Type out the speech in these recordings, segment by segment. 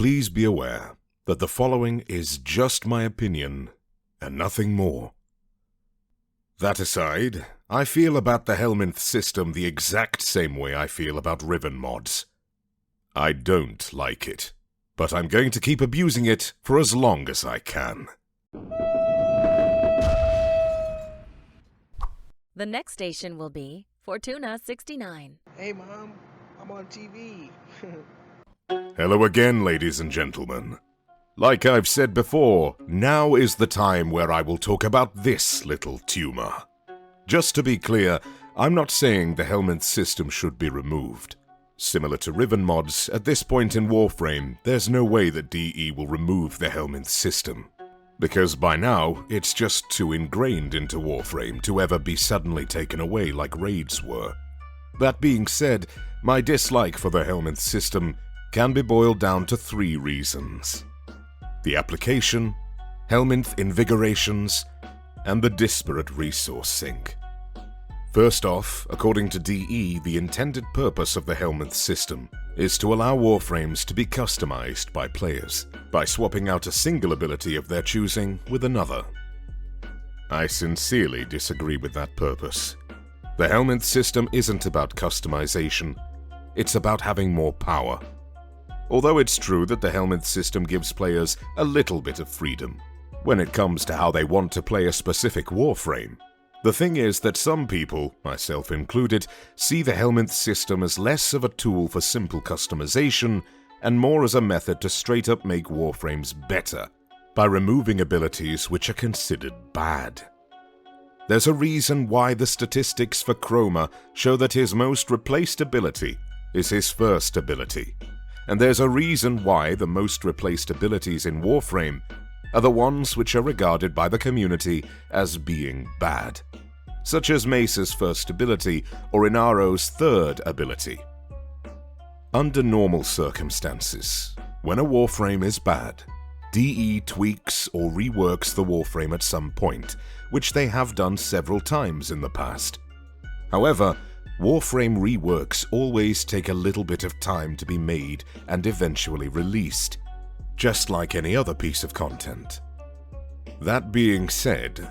Please be aware that the following is just my opinion and nothing more. That aside, I feel about the Helminth system the exact same way I feel about Riven mods. I don't like it, but I'm going to keep abusing it for as long as I can. The next station will be Fortuna 69. Hey Mom, I'm on TV. Hello again, ladies and gentlemen. Like I've said before, now is the time where I will talk about this little tumor. Just to be clear, I'm not saying the Helminth system should be removed. Similar to Riven mods, at this point in Warframe, there's no way that DE will remove the Helminth system. Because by now, it's just too ingrained into Warframe to ever be suddenly taken away like raids were. That being said, my dislike for the Helminth system can be boiled down to 3 reasons. The application, Helminth Invigorations, and the disparate resource sink. First off, according to DE, the intended purpose of the Helminth system is to allow Warframes to be customized by players, by swapping out a single ability of their choosing with another. I sincerely disagree with that purpose. The Helminth system isn't about customization, it's about having more power. Although it's true that the Helminth system gives players a little bit of freedom when it comes to how they want to play a specific Warframe, the thing is that some people, myself included, see the Helminth system as less of a tool for simple customization and more as a method to straight up make Warframes better by removing abilities which are considered bad. There's a reason why the statistics for Chroma show that his most replaced ability is his first ability, and there's a reason why the most replaced abilities in Warframe are the ones which are regarded by the community as being bad, such as Mace's first ability or Inaro's third ability. Under normal circumstances, when a Warframe is bad, DE tweaks or reworks the Warframe at some point, which they have done several times in the past. However, Warframe reworks always take a little bit of time to be made and eventually released, just like any other piece of content. That being said,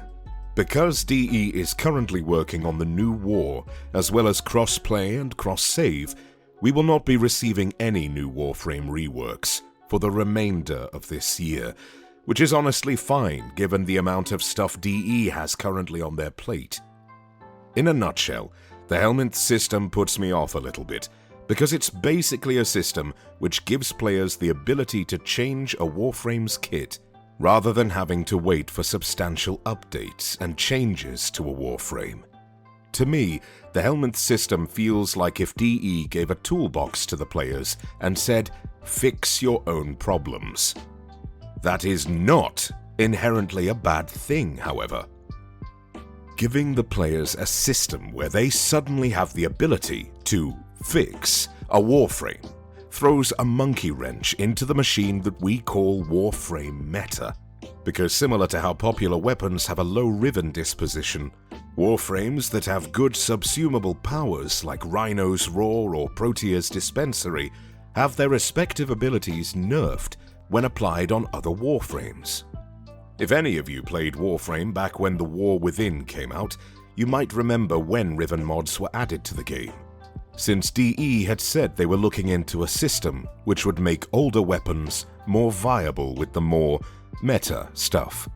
because DE is currently working on the new war, as well as cross-play and cross-save, we will not be receiving any new Warframe reworks for the remainder of this year, which is honestly fine given the amount of stuff DE has currently on their plate. In a nutshell, the Helminth system puts me off a little bit, because it's basically a system which gives players the ability to change a Warframe's kit, rather than having to wait for substantial updates and changes to a Warframe. To me, the Helminth system feels like if DE gave a toolbox to the players and said, "Fix your own problems." That is not inherently a bad thing, however. Giving the players a system where they suddenly have the ability to fix a Warframe throws a monkey wrench into the machine that we call Warframe meta. Because similar to how popular weapons have a low Riven disposition, Warframes that have good subsumable powers like Rhino's Roar or Protea's Dispensary have their respective abilities nerfed when applied on other Warframes. If any of you played Warframe back when the War Within came out, you might remember when Riven mods were added to the game, since DE had said they were looking into a system which would make older weapons more viable with the more meta stuff.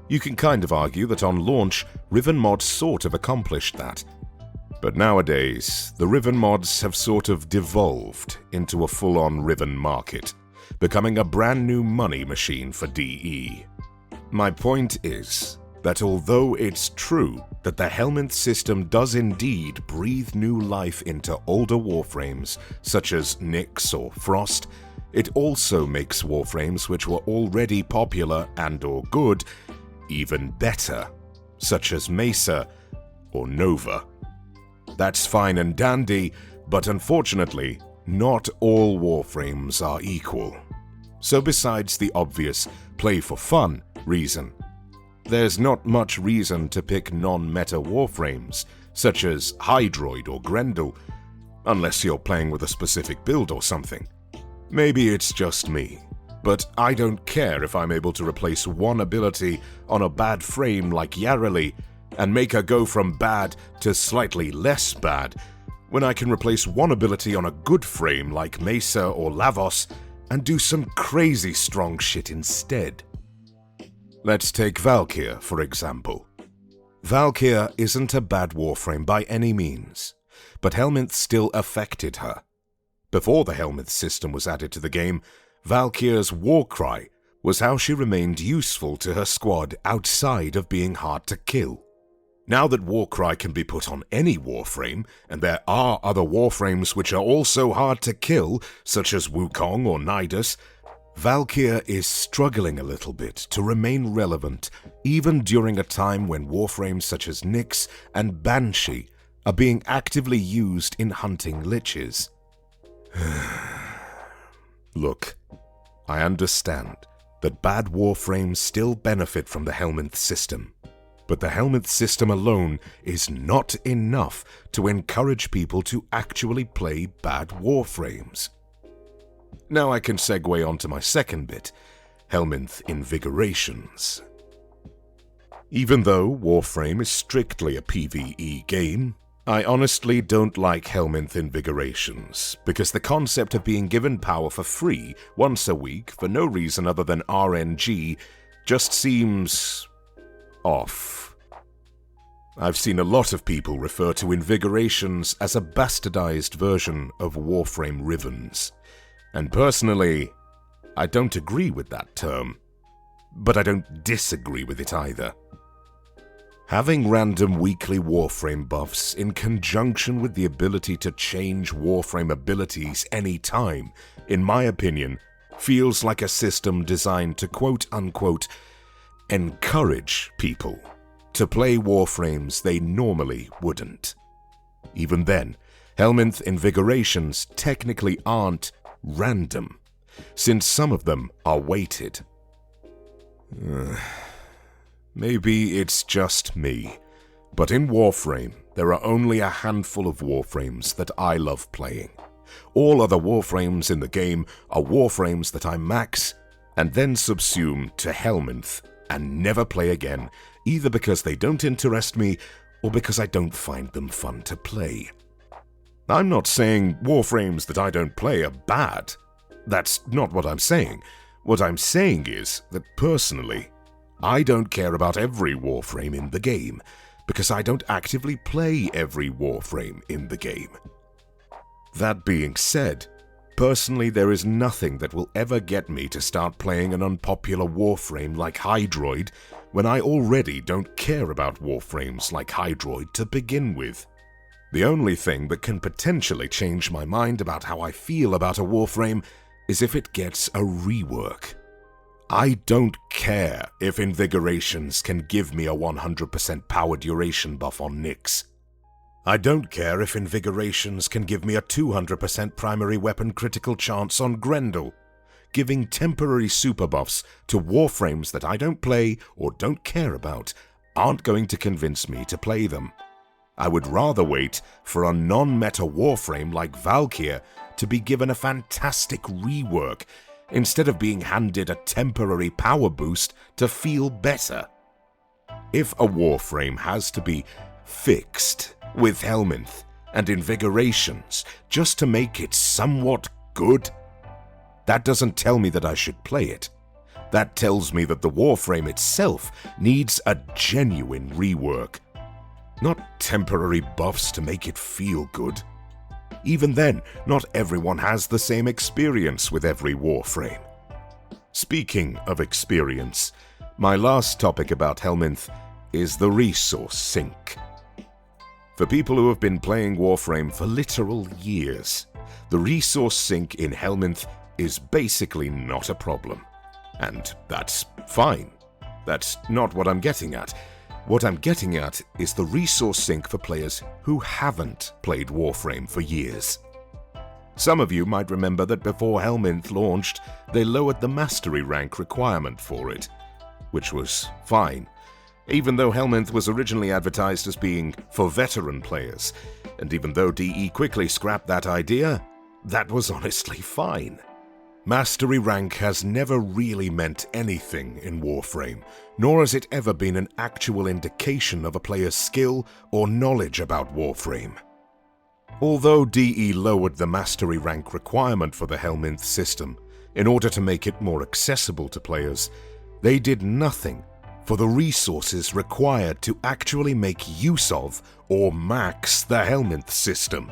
You can kind of argue that on launch, Riven mods sort of accomplished that. But nowadays, the Riven mods have sort of devolved into a full-on Riven market, becoming a brand new money machine for DE. My point is that although it's true that the Helminth system does indeed breathe new life into older Warframes, such as Nyx or Frost, it also makes Warframes which were already popular and or good even better, such as Mesa or Nova. That's fine and dandy, but unfortunately, not all Warframes are equal. So besides the obvious play for fun reason, there's not much reason to pick non-meta Warframes, such as Hydroid or Grendel, unless you're playing with a specific build or something. Maybe it's just me, but I don't care if I'm able to replace one ability on a bad frame like Yareli and make her go from bad to slightly less bad, when I can replace one ability on a good frame like Mesa or Lavos and do some crazy strong shit instead. Let's take Valkyr, for example. Valkyr isn't a bad Warframe by any means, but Helminth still affected her. Before the Helminth system was added to the game, Valkyr's Warcry was how she remained useful to her squad outside of being hard to kill. Now that Warcry can be put on any Warframe, and there are other Warframes which are also hard to kill, such as Wukong or Nidus, Valkyr is struggling a little bit to remain relevant, even during a time when Warframes such as Nyx and Banshee are being actively used in hunting liches. Look, I understand that bad Warframes still benefit from the Helminth system, but the Helminth system alone is not enough to encourage people to actually play bad Warframes. Now I can segue on to my second bit, Helminth Invigorations. Even though Warframe is strictly a PvE game, I honestly don't like Helminth Invigorations, because the concept of being given power for free once a week for no reason other than RNG just seems off. I've seen a lot of people refer to Invigorations as a bastardized version of Warframe Rivens, and personally, I don't agree with that term, but I don't disagree with it either. Having random weekly Warframe buffs in conjunction with the ability to change Warframe abilities anytime, in my opinion, feels like a system designed to quote-unquote encourage people to play Warframes they normally wouldn't. Even then, Helminth Invigorations technically aren't random, since some of them are weighted. Maybe it's just me, but in Warframe, there are only a handful of Warframes that I love playing. All other Warframes in the game are Warframes that I max and then subsume to Helminth and never play again, either because they don't interest me or because I don't find them fun to play. I'm not saying Warframes that I don't play are bad. That's not what I'm saying. What I'm saying is that personally, I don't care about every Warframe in the game, because I don't actively play every Warframe in the game. That being said, personally there is nothing that will ever get me to start playing an unpopular Warframe like Hydroid when I already don't care about Warframes like Hydroid to begin with. The only thing that can potentially change my mind about how I feel about a Warframe is if it gets a rework. I don't care if Invigorations can give me a 100% power duration buff on Nyx. I don't care if Invigorations can give me a 200% primary weapon critical chance on Grendel. Giving temporary super buffs to Warframes that I don't play or don't care about aren't going to convince me to play them. I would rather wait for a non-meta Warframe like Valkyr to be given a fantastic rework instead of being handed a temporary power boost to feel better. If a Warframe has to be fixed with Helminth and Invigorations just to make it somewhat good, that doesn't tell me that I should play it. That tells me that the Warframe itself needs a genuine rework, not temporary buffs to make it feel good. Even then, not everyone has the same experience with every Warframe. Speaking of experience, my last topic about Helminth is the resource sink. For people who have been playing Warframe for literal years, the resource sink in Helminth is basically not a problem. And that's fine. That's not what I'm getting at. What I'm getting at is the resource sink for players who haven't played Warframe for years. Some of you might remember that before Helminth launched, they lowered the mastery rank requirement for it, which was fine, even though Helminth was originally advertised as being for veteran players, and even though DE quickly scrapped that idea, that was honestly fine. Mastery rank has never really meant anything in Warframe, nor has it ever been an actual indication of a player's skill or knowledge about Warframe. Although DE lowered the mastery rank requirement for the Helminth system in order to make it more accessible to players, they did nothing for the resources required to actually make use of or max the Helminth system.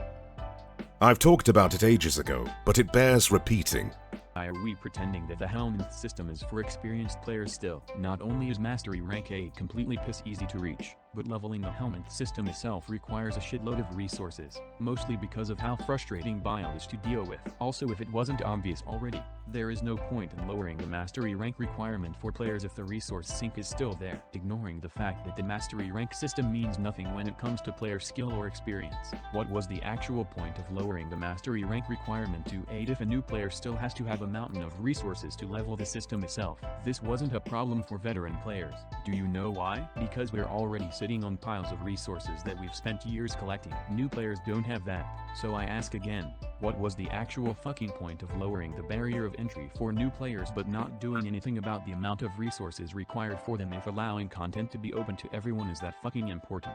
I've talked about it ages ago, but it bears repeating. Are we pretending that the Helminth system is for experienced players still? Not only is Mastery Rank A completely piss easy to reach, but leveling the Helminth system itself requires a shitload of resources, mostly because of how frustrating Bile is to deal with. Also, if it wasn't obvious already, there is no point in lowering the Mastery Rank requirement for players if the resource sink is still there, ignoring the fact that the Mastery Rank system means nothing when it comes to player skill or experience. What was the actual point of lowering the Mastery Rank requirement to 8 if a new player still has to have a mountain of resources to level the system itself? This wasn't a problem for veteran players. Do you know why? Because we're already sitting on piles of resources that we've spent years collecting. New players don't have that. So I ask again, what was the actual fucking point of lowering the barrier of entry for new players but not doing anything about the amount of resources required for them if allowing content to be open to everyone is that fucking important?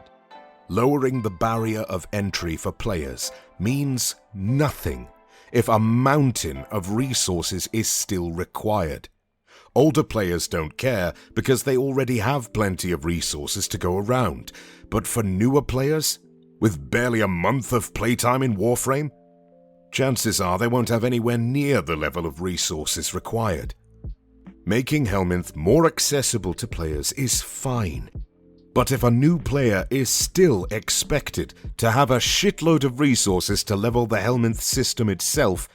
Lowering the barrier of entry for players means nothing if a mountain of resources is still required. Older players don't care because they already have plenty of resources to go around, but for newer players, with barely a month of playtime in Warframe, chances are they won't have anywhere near the level of resources required. Making Helminth more accessible to players is fine, but if a new player is still expected to have a shitload of resources to level the Helminth system itself,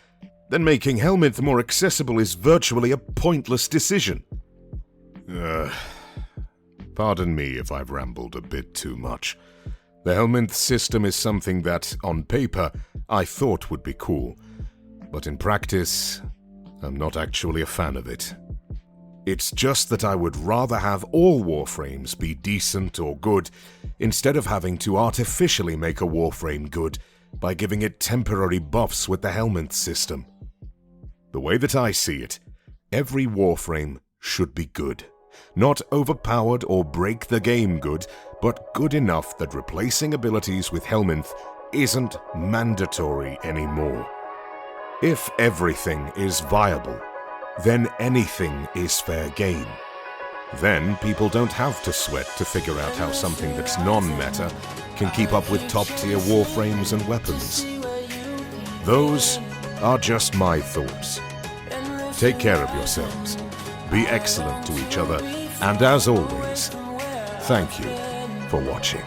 then making Helminth more accessible is virtually a pointless decision. Pardon me if I've rambled a bit too much. The Helminth system is something that, on paper, I thought would be cool, but in practice, I'm not actually a fan of it. It's just that I would rather have all Warframes be decent or good, instead of having to artificially make a Warframe good by giving it temporary buffs with the Helminth system. The way that I see it, every Warframe should be good. Not overpowered or break the game good, but good enough that replacing abilities with Helminth isn't mandatory anymore. If everything is viable, then anything is fair game. Then people don't have to sweat to figure out how something that's non-meta can keep up with top-tier Warframes and weapons. Those are just my thoughts. Take care of yourselves, be excellent to each other, and as always, thank you for watching.